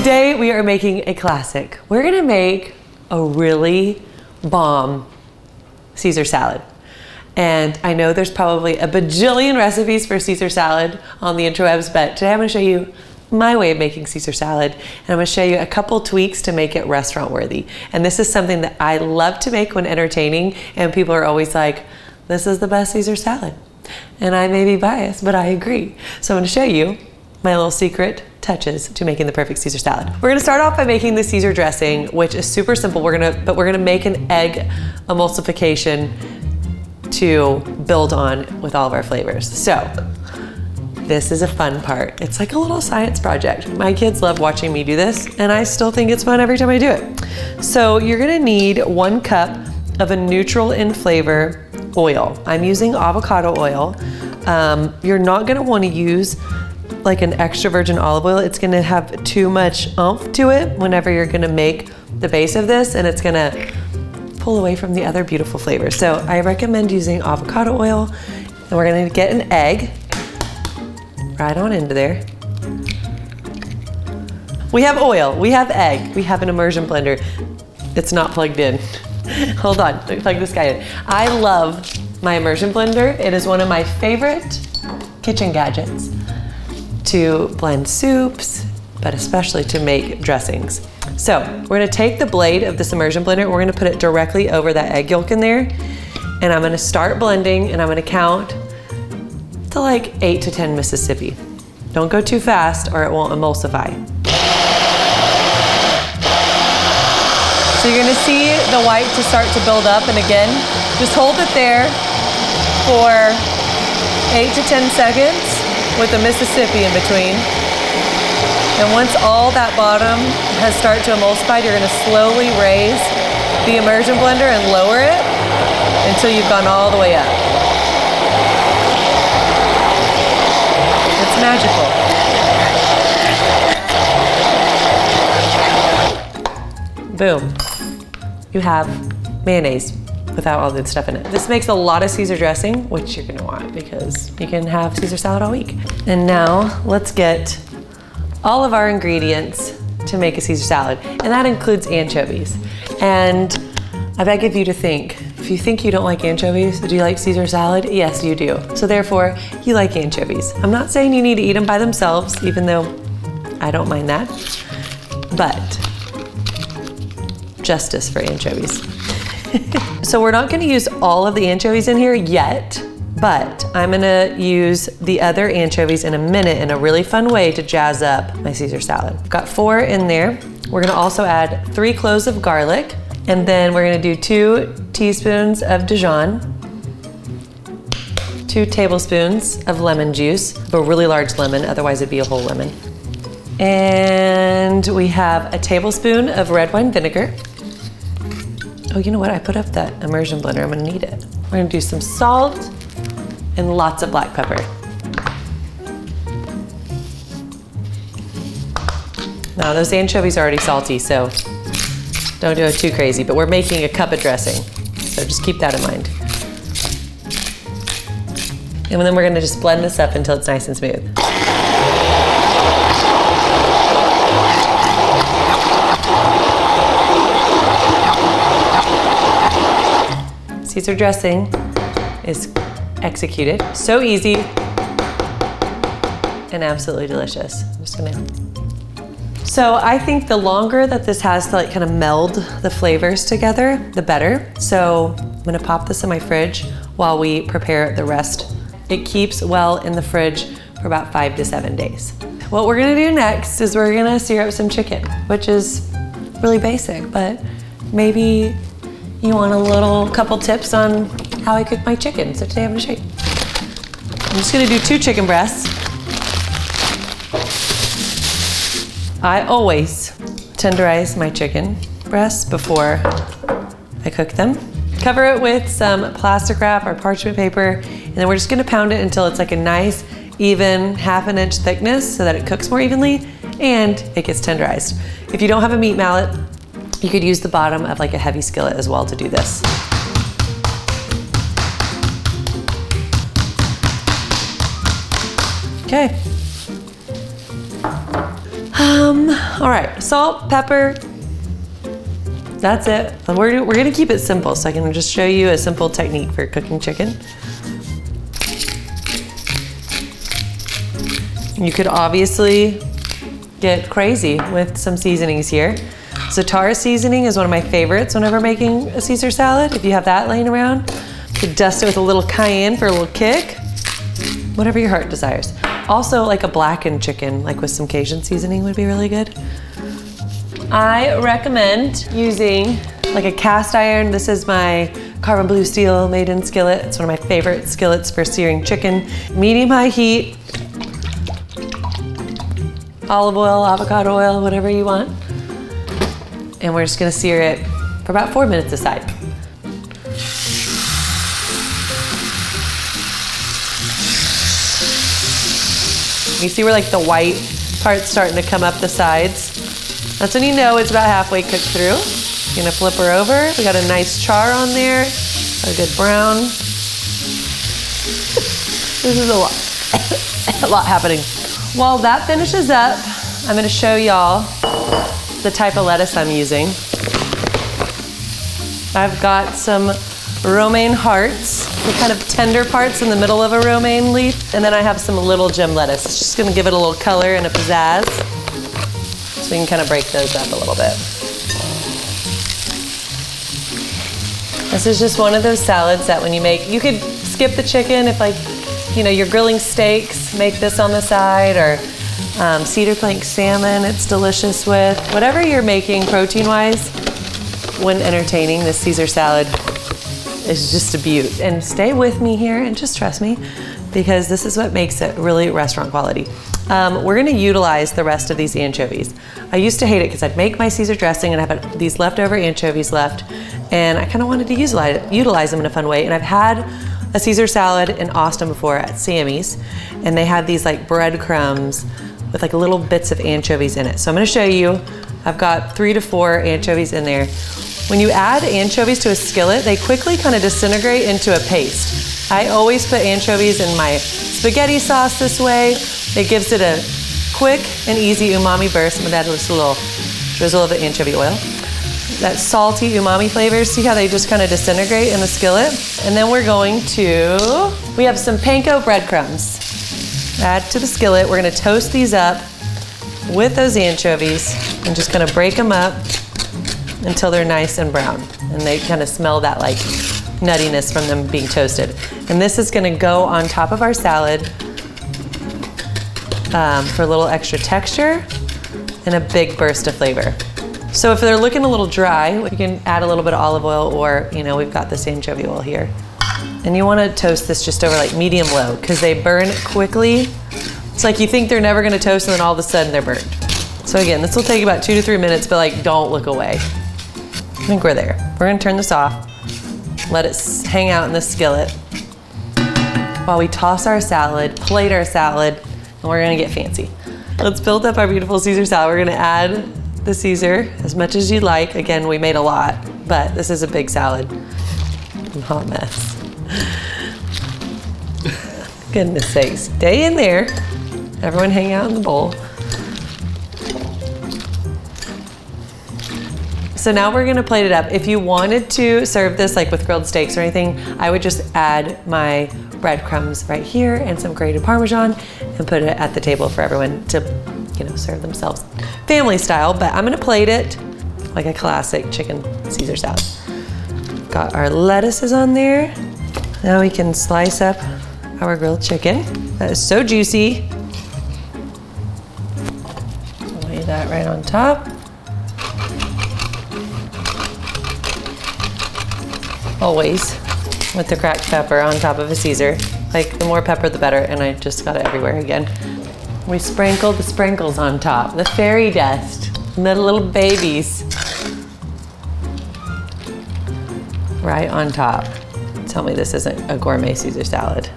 Today we are making a classic. We're gonna make a really bomb Caesar salad. And I know there's probably a bajillion recipes for Caesar salad on the interwebs, but today I'm gonna show you my way of making Caesar salad, and I'm gonna show you a couple tweaks to make it restaurant worthy. And this is something that I love to make when entertaining, and people are always like, this is the best Caesar salad. And I may be biased, but I agree. So I'm gonna show you my little secret touches to making the perfect Caesar salad. We're gonna start off by making the Caesar dressing, which is super simple. We're gonna make an egg emulsification to build on with all of our flavors. So this is a fun part. It's like a little science project. My kids love watching me do this, and I still think it's fun every time I do it. So you're gonna need 1 cup of a neutral in flavor oil. I'm using avocado oil. You're not gonna wanna use like an extra virgin olive oil. It's gonna have too much oomph to it whenever you're gonna make the base of this, and it's gonna pull away from the other beautiful flavors. So I recommend using avocado oil, and we're gonna get an egg right on into there. We have oil, we have egg, we have an immersion blender. It's not plugged in. Hold on, let me plug this guy in. I love my immersion blender. It is one of my favorite kitchen gadgets to blend soups, but especially to make dressings. So we're gonna take the blade of this immersion blender, we're gonna put it directly over that egg yolk in there, and I'm gonna start blending, and I'm gonna count to like 8 to 10 Mississippi. Don't go too fast or it won't emulsify. So you're gonna see the white to start to build up, and again, just hold it there for 8 to 10 seconds with a Mississippi in between. And once all that bottom has started to emulsify, you're gonna slowly raise the immersion blender and lower it until you've gone all the way up. It's magical. Boom. You have mayonnaise without all the stuff in it. This makes a lot of Caesar dressing, which you're gonna want because you can have Caesar salad all week. And now let's get all of our ingredients to make a Caesar salad, and that includes anchovies. And I beg of you to think, if you think you don't like anchovies, do you like Caesar salad? Yes, you do. So therefore, you like anchovies. I'm not saying you need to eat them by themselves, even though I don't mind that, but justice for anchovies. So we're not gonna use all of the anchovies in here yet, but I'm gonna use the other anchovies in a minute in a really fun way to jazz up my Caesar salad. I've got 4 in there. We're gonna also add 3 cloves of garlic, and then we're gonna do 2 teaspoons of Dijon, 2 tablespoons of lemon juice, a really large lemon, otherwise it'd be a whole lemon. And we have a tablespoon of red wine vinegar. Oh, you know what? I put up that immersion blender. I'm gonna need it. We're gonna do some salt and lots of black pepper. Now, those anchovies are already salty, so don't do it too crazy, but we're making a cup of dressing, so just keep that in mind. And then we're gonna just blend this up until it's nice and smooth. Caesar dressing is executed. So easy and absolutely delicious. I'm just gonna. So I think the longer that this has to like kind of meld the flavors together, the better. So I'm gonna pop this in my fridge while we prepare the rest. It keeps well in the fridge for about 5 to 7 days. What we're gonna do next is we're gonna sear up some chicken, which is really basic, but maybe you want a couple tips on how I cook my chicken. So today I'm gonna show you. I'm just gonna do 2 chicken breasts. I always tenderize my chicken breasts before I cook them. Cover it with some plastic wrap or parchment paper, and then we're just gonna pound it until it's like a nice, even 1/2 inch thickness so that it cooks more evenly and it gets tenderized. If you don't have a meat mallet, you could use the bottom of like a heavy skillet as well to do this. Okay. All right, salt, pepper. That's it. And we're gonna keep it simple, so I can just show you a simple technique for cooking chicken. You could obviously get crazy with some seasonings here. Za'atar seasoning is one of my favorites whenever making a Caesar salad. If you have that laying around, you could dust it with a little cayenne for a little kick. Whatever your heart desires. Also, like a blackened chicken, like with some Cajun seasoning would be really good. I recommend using like a cast iron. This is my carbon blue steel made-in skillet. It's one of my favorite skillets for searing chicken. Medium-high heat. Olive oil, avocado oil, whatever you want. And we're just gonna sear it for about 4 minutes aside. You see where like the white part's starting to come up the sides? That's when you know it's about halfway cooked through. You're gonna flip her over. We got a nice char on there, a good brown. This is a lot, a lot happening. While that finishes up, I'm gonna show y'all the type of lettuce I'm using. I've got some romaine hearts, the kind of tender parts in the middle of a romaine leaf, and then I have some little gem lettuce. It's just gonna give it a little color and a pizzazz. So we can kind of break those up a little bit. This is just one of those salads that when you make, you could skip the chicken if like, you know, you're grilling steaks, make this on the side, or cedar plank salmon, it's delicious with. Whatever you're making protein-wise, when entertaining, this Caesar salad is just a beaut. And stay with me here and just trust me, because this is what makes it really restaurant quality. We're gonna utilize the rest of these anchovies. I used to hate it because I'd make my Caesar dressing and I have these leftover anchovies left, and I kind of wanted to utilize them in a fun way. And I've had a Caesar salad in Austin before at Sammy's, and they have these like breadcrumbs with like little bits of anchovies in it. So I'm gonna show you, I've got 3 to 4 anchovies in there. When you add anchovies to a skillet, they quickly kind of disintegrate into a paste. I always put anchovies in my spaghetti sauce this way. It gives it a quick and easy umami burst. I'm gonna add just a little drizzle of the anchovy oil. That salty umami flavor, see how they just kind of disintegrate in the skillet? And then we're going to, we have some panko breadcrumbs. Add to the skillet. We're gonna toast these up with those anchovies and just gonna break them up until they're nice and brown. And they kind of smell that like nuttiness from them being toasted. And this is gonna go on top of our salad for a little extra texture and a big burst of flavor. So if they're looking a little dry, you can add a little bit of olive oil, or you know, we've got this anchovy oil here. And you wanna toast this just over like medium low, because they burn quickly. It's like you think they're never gonna toast and then all of a sudden they're burned. So again, this will take about 2 to 3 minutes, but like don't look away. I think we're there. We're gonna turn this off, let it hang out in the skillet while we toss our salad, plate our salad, and we're gonna get fancy. Let's build up our beautiful Caesar salad. We're gonna add the Caesar as much as you'd like. Again, we made a lot, but this is a big salad. Hot mess. Goodness sakes, stay in there. Everyone hang out in the bowl. So now we're gonna plate it up. If you wanted to serve this like with grilled steaks or anything, I would just add my breadcrumbs right here and some grated Parmesan and put it at the table for everyone to, you know, serve themselves. Family style, but I'm gonna plate it like a classic chicken Caesar salad. Got our lettuces on there. Now we can slice up our grilled chicken. That is so juicy. Lay that right on top. Always with the cracked pepper on top of a Caesar. Like the more pepper the better, and I just got it everywhere again. We sprinkled the sprinkles on top, the fairy dust, and the little babies right on top. Tell me this isn't a gourmet Caesar salad.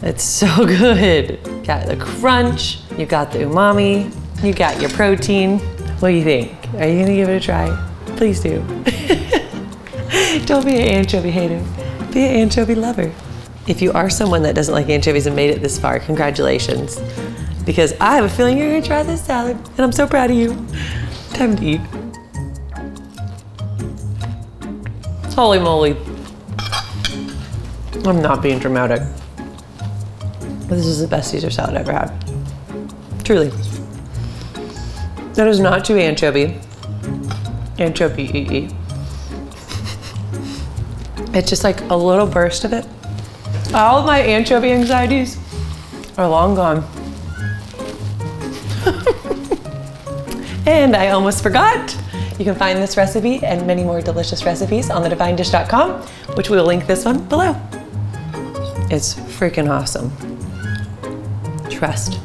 It's so good. Got the crunch, you got the umami, you got your protein. What do you think? Are you gonna give it a try? Please do. Don't be an anchovy hater, be an anchovy lover. If you are someone that doesn't like anchovies and made it this far, congratulations. because I have a feeling you're gonna try this salad, and I'm so proud of you. Time to eat. Holy moly. I'm not being dramatic. This is the best Caesar salad I've ever had. Truly. That is not too anchovy. Anchovy. It's just like a little burst of it. All of my anchovy anxieties are long gone. And I almost forgot. You can find this recipe and many more delicious recipes on thedivinedish.com, which we will link this one below. It's freaking awesome. Trust.